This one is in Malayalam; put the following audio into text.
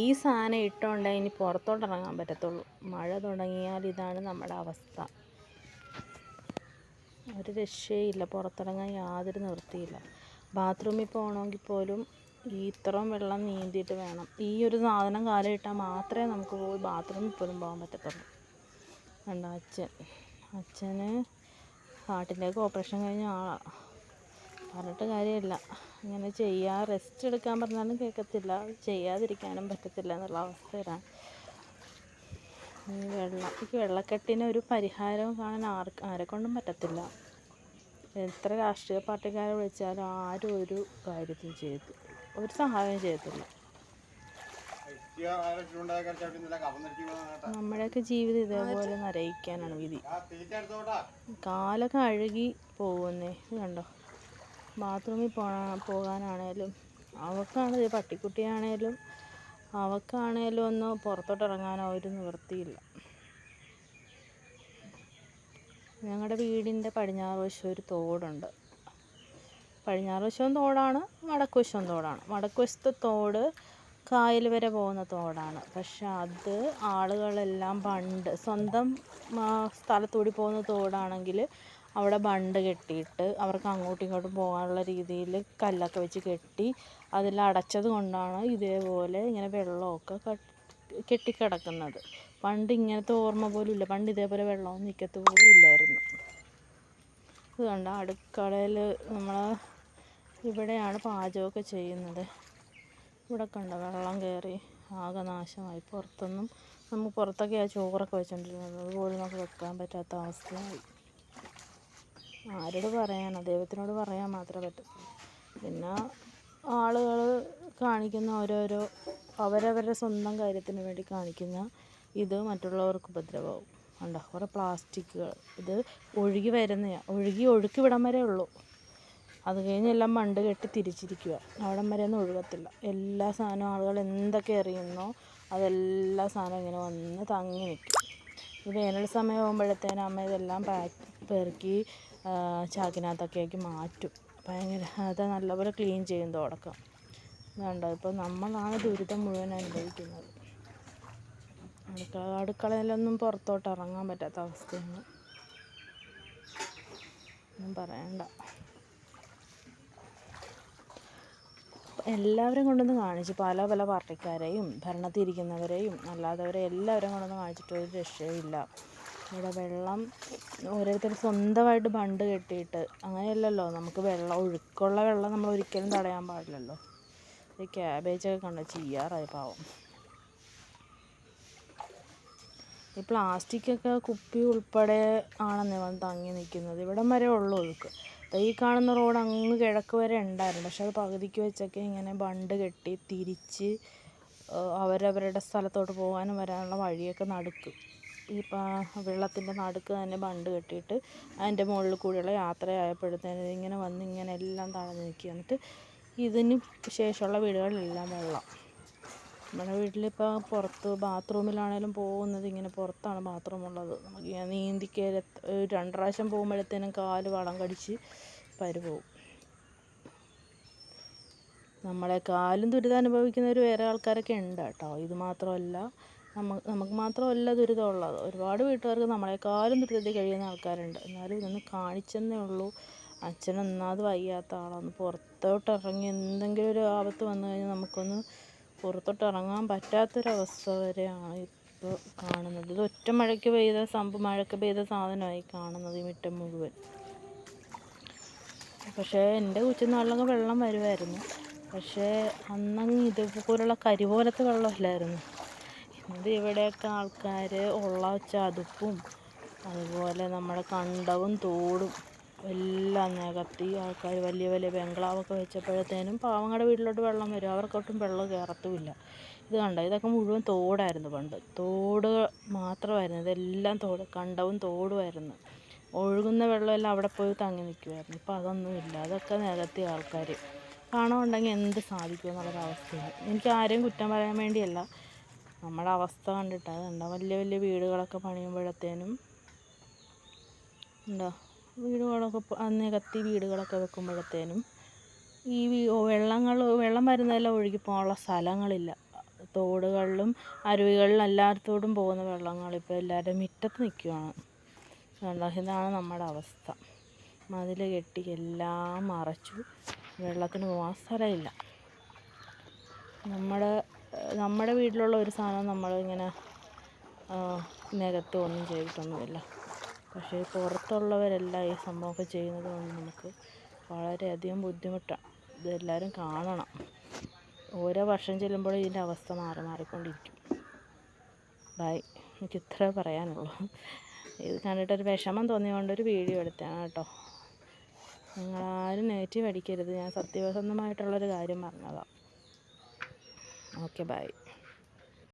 ഈ സാധനം ഇട്ടുകൊണ്ടേ ഇനി പുറത്തോട്ട് ഇറങ്ങാൻ പറ്റത്തുള്ളൂ. മഴ തുടങ്ങിയാൽ ഇതാണ് നമ്മുടെ അവസ്ഥ. ഒരു രക്ഷയില്ല, പുറത്തിറങ്ങാൻ യാതൊരു നിവൃത്തിയില്ല. ബാത്റൂമിൽ പോകണമെങ്കിൽ പോലും ഇത്രയും വെള്ളം നീന്തിയിട്ട് വേണം. ഈ ഒരു സാധനം കാലിട്ടാൽ മാത്രമേ നമുക്ക് പോയി ബാത്റൂമിൽ പോലും പോകാൻ പറ്റത്തുള്ളൂ. കണ്ടോ അച്ഛന് ഹാർട്ടിൻ്റെയൊക്കെ ഓപ്പറേഷൻ കഴിഞ്ഞ ആളാണ്. പറഞ്ഞിട്ട് കാര്യമില്ല. ഇങ്ങനെ റെസ്റ്റ് എടുക്കാൻ പറഞ്ഞാലും കേൾക്കത്തില്ല, ചെയ്യാതിരിക്കാനും പറ്റത്തില്ല എന്നുള്ള അവസ്ഥയിലാണ്. ഈ വെള്ളക്കെട്ടിന് ഒരു പരിഹാരവും കാണാൻ ആരെക്കൊണ്ടും പറ്റത്തില്ല. എത്ര രാഷ്ട്രീയ പാർട്ടിക്കാരെ വിളിച്ചാലും ആരും ഒരു കാര്യത്തിൽ ഒരു സഹായം ചെയ്യത്തില്ല. നമ്മുടെയൊക്കെ ജീവിതം ഇതേപോലെ നരയിക്കാനാണ് വിധി. കാലൊക്കെ അഴുകി പോകുന്നേ. ഇത് കണ്ടോ, ബാത്റൂമിൽ പോകാനാണേലും അവൾക്കാണ്, പട്ടിക്കുട്ടിയാണേലും അവൾക്കാണേലും ഒന്ന് പുറത്തോട്ട് ഇറങ്ങാനോ ഒരു നിവൃത്തിയില്ല. ഞങ്ങളുടെ വീടിൻ്റെ പടിഞ്ഞാറ് വശം ഒരു തോടുണ്ട്. പടിഞ്ഞാറ് വശവും തോടാണ്, വടക്ക് വശവും തോടാണ്. വടക്ക് വശത്തെ തോട് കായൽ വരെ പോകുന്ന തോടാണ്. പക്ഷെ അത് ആളുകളെല്ലാം സ്വന്തം സ്ഥലത്തൂടി പോകുന്ന തോടാണെങ്കിൽ അവിടെ ബണ്ട് കെട്ടിയിട്ട് അവർക്ക് അങ്ങോട്ടും ഇങ്ങോട്ടും പോകാനുള്ള രീതിയിൽ കല്ലൊക്കെ വെച്ച് കെട്ടി അതിൽ അടച്ചത് കൊണ്ടാണ് ഇതേപോലെ ഇങ്ങനെ വെള്ളമൊക്കെ കെട്ടിക്കിടക്കുന്നത്. പണ്ട് ഇങ്ങനത്തെ ഓർമ്മ പോലും ഇല്ല. പണ്ട് ഇതേപോലെ വെള്ളമൊന്നും നിൽക്കത്ത് പോലും ഇല്ലായിരുന്നു. ഇത് കണ്ട, അടുക്കളയിൽ ഇവിടെയാണ് പാചകമൊക്കെ ചെയ്യുന്നത്. ഇവിടെ കണ്ട വെള്ളം കയറി ആകെ നാശമായി. പുറത്തൊക്കെയാണ് ചോറൊക്കെ വെച്ചോണ്ടിരുന്നത്. അതുപോലും നമുക്ക് വെക്കാൻ പറ്റാത്ത അവസ്ഥയായി. ആരോട് പറയാനാണ്? ദൈവത്തിനോട് പറയാൻ മാത്രമേ പറ്റത്തുള്ളൂ. പിന്നെ ആളുകൾ കാണിക്കുന്ന ഓരോരോ അവരവരുടെ സ്വന്തം കാര്യത്തിന് വേണ്ടി കാണിക്കുന്ന ഇത് മറ്റുള്ളവർക്ക് ഉപദ്രവമാവും. കണ്ടോ, കുറേ പ്ലാസ്റ്റിക്കുകൾ. ഇത് ഒഴുക്കി വിടാൻ വരെ ഉള്ളൂ. അത് കഴിഞ്ഞ് എല്ലാം ബണ്ട് കെട്ടി തിരിച്ചിരിക്കുക. അവിടം വരെ ഒന്നും ഒഴുകത്തില്ല. എല്ലാ സാധനവും ആളുകൾ എന്തൊക്കെ എറിയുന്നോ അതെല്ലാ സാധനവും ഇങ്ങനെ വന്ന് തങ്ങി നിൽക്കും. ഈ വേനൽ സമയമാകുമ്പോഴത്തേനും അമ്മ ഇതെല്ലാം പെറുക്കി ചാക്കിനകത്തൊക്കെ ആക്കി മാറ്റും. അത് നല്ലപോലെ ക്ലീൻ ചെയ്യും തോടൊക്കെ. അതുകൊണ്ടോ ഇപ്പോൾ നമ്മളാണ് ദുരിതം മുഴുവൻ അനുഭവിക്കുന്നത്. അടുക്കളയിലൊന്നും പുറത്തോട്ട് ഇറങ്ങാൻ പറ്റാത്ത അവസ്ഥയാണ്. ഒന്നും പറയണ്ട. എല്ലാവരും കൊണ്ടൊന്ന് കാണിച്ച്, പല പല പാർട്ടിക്കാരെയും ഭരണത്തിരിക്കുന്നവരെയും അല്ലാത്തവരെ എല്ലാവരും കൊണ്ടൊന്ന് കാണിച്ചിട്ട് ഒരു രക്ഷയില്ല. ഇവിടെ വെള്ളം ഓരോരുത്തർ സ്വന്തമായിട്ട് ബണ്ട് കെട്ടിയിട്ട്, അങ്ങനെയല്ലല്ലോ നമുക്ക് ഒഴുക്കുള്ള വെള്ളം നമ്മൾ ഒരിക്കലും തടയാൻ പാടില്ലല്ലോ. ഈ ക്യാബേജൊക്കെ കണ്ടോ, ചെയ്യാറായി പാവം. ഈ പ്ലാസ്റ്റിക്കൊക്കെ കുപ്പി ഉൾപ്പെടെ ആണെന്ന് വന്ന് തങ്ങി നിൽക്കുന്നത്. ഇവിടം വരെ ഉള്ളു ഒഴുക്ക്. ഈ കാണുന്ന റോഡ് അങ്ങ് കിഴക്ക് വരെ ഉണ്ടായിരുന്നു. പക്ഷെ അത് പകുതിക്ക് വെച്ചൊക്കെ ഇങ്ങനെ ബണ്ട് കെട്ടി തിരിച്ച് അവരവരുടെ സ്ഥലത്തോട്ട് പോകാനും വരാനുള്ള വഴിയൊക്കെ നടുക്ക്, ഈ വെള്ളത്തിൻ്റെ നടുക്ക് തന്നെ ബണ്ട് കെട്ടിയിട്ട് അതിൻ്റെ മുകളിൽ കൂടിയുള്ള യാത്രയായപ്പോഴത്തേനും ഇങ്ങനെ വന്ന് ഇങ്ങനെ എല്ലാം തടഞ്ഞു നിൽക്കുക. എന്നിട്ട് ഇതിന് ശേഷമുള്ള വീടുകളിലെല്ലാം വെള്ളം. നമ്മുടെ വീട്ടിലിപ്പോൾ പുറത്ത് ബാത്റൂമിലാണേലും പോകുന്നത് ഇങ്ങനെ പുറത്താണ് ബാത്റൂമുള്ളത്. നമുക്ക് നീന്തി 2 പ്രാവശ്യം പോകുമ്പോഴത്തേനും കാല് വളം കടിച്ച് പരുപോവും. നമ്മളെക്കാളും ദുരിതം അനുഭവിക്കുന്നവർ വേറെ ആൾക്കാരൊക്കെ ഉണ്ട് കേട്ടോ. ഇത് മാത്രമല്ല, നമുക്ക് മാത്രമല്ല ദുരിതമുള്ളത്. ഒരുപാട് വീട്ടുകാർക്ക് നമ്മളെക്കാളും ദുരിതത്തിൽ കഴിയുന്ന ആൾക്കാരുണ്ട്. എന്നാലും ഇതൊന്ന് കാണിച്ചെന്നേ ഉള്ളൂ. അച്ഛനൊന്നാമത് വയ്യാത്ത ആളാണ്. പുറത്തോട്ട് ഇറങ്ങി എന്തെങ്കിലും ഒരു ആപത്ത് വന്നു കഴിഞ്ഞാൽ നമുക്കൊന്ന് പുറത്തോട്ട് ഇറങ്ങാൻ പറ്റാത്തൊരവസ്ഥ വരെയാണ് ഇപ്പോൾ കാണുന്നത്. ഇത് ഒറ്റ മഴയ്ക്ക് പെയ്ത സാധനമായി കാണുന്നത് ഈ മുറ്റം മുഴുവൻ. പക്ഷേ എൻ്റെ കൊച്ചുനാളിലൊക്കെ വെള്ളം വരുമായിരുന്നു. പക്ഷേ അന്നങ്ങ് ഇതുപോലുള്ള കരി പോലത്തെ വെള്ളമില്ലായിരുന്നു. ഇത് ഇവിടെയൊക്കെ ആൾക്കാർ ഉള്ള ചതുപ്പും അതുപോലെ നമ്മുടെ കണ്ടവും തോടും എല്ലാം നികത്തി ആൾക്കാർ വലിയ വലിയ ബംഗ്ലാവൊക്കെ വെച്ചപ്പോഴത്തേനും പാവങ്ങളുടെ വീട്ടിലോട്ട് വെള്ളം വരും. അവർക്കൊട്ടും വെള്ളം കയറത്തുമില്ല. ഇത് കണ്ടോ, ഇതൊക്കെ മുഴുവൻ തോടായിരുന്നു. പണ്ട് തോട് മാത്രമായിരുന്നു. ഇതെല്ലാം കണ്ടവും തോടുമായിരുന്നു. ഒഴുകുന്ന വെള്ളമെല്ലാം അവിടെ പോയി തങ്ങി നിൽക്കുമായിരുന്നു. ഇപ്പോൾ അതൊന്നുമില്ല. അതൊക്കെ നികത്തി ആൾക്കാർ. പണമുണ്ടെങ്കിൽ എന്ത് സാധിക്കും എന്നുള്ളൊരവസ്ഥയാണ്. എനിക്ക് ആരെയും കുറ്റം പറയാൻ വേണ്ടിയല്ല, നമ്മുടെ അവസ്ഥ കണ്ടിട്ട്. അതുണ്ടോ, വലിയ വലിയ വീടുകളൊക്കെ പണിയുമ്പോഴത്തേനും ഉണ്ടോ, നികത്തി വീടുകളൊക്കെ വെക്കുമ്പോഴത്തേനും ഈ വെള്ളം വരുന്നതെല്ലാം ഒഴുകിപ്പോകാനുള്ള സ്ഥലങ്ങളില്ല. തോടുകളിലും അരുവികളിലും എല്ലായിടത്തോടും പോകുന്ന വെള്ളങ്ങളിപ്പോൾ എല്ലാവരുടെ മുറ്റത്ത് നിൽക്കുകയാണ്. ഇതാണ് നമ്മുടെ അവസ്ഥ. മതിൽ കെട്ടി എല്ലാം മറച്ചു, വെള്ളത്തിന് പോകാൻ സ്ഥലമില്ല. നമ്മുടെ വീട്ടിലുള്ള ഒരു സാധനം നമ്മളിങ്ങനെ നികത്തുകയൊന്നും ചെയ്തിട്ടൊന്നുമില്ല. പക്ഷേ പുറത്തുള്ളവരെല്ലാം ഈ സംഭവമൊക്കെ ചെയ്യുന്നത് കൊണ്ട് നമുക്ക് വളരെയധികം ബുദ്ധിമുട്ടാണ്. ഇതെല്ലാവരും കാണണം. ഓരോ വർഷം ചെല്ലുമ്പോഴും ഇതിൻ്റെ അവസ്ഥ മാറിക്കൊണ്ടിരിക്കും. ബൈ. എനിക്ക് ഇത്രേ പറയാനുള്ളൂ. ഇത് കണ്ടിട്ടൊരു വിഷമം തോന്നിയതുകൊണ്ടൊരു വീഡിയോ എടുത്തതാണ് കേട്ടോ. നിങ്ങളാരും നെഗറ്റീവ് അടിക്കരുത്. ഞാൻ സത്യസന്ധമായിട്ടുള്ളൊരു കാര്യം പറഞ്ഞതാണ്. Okay, by.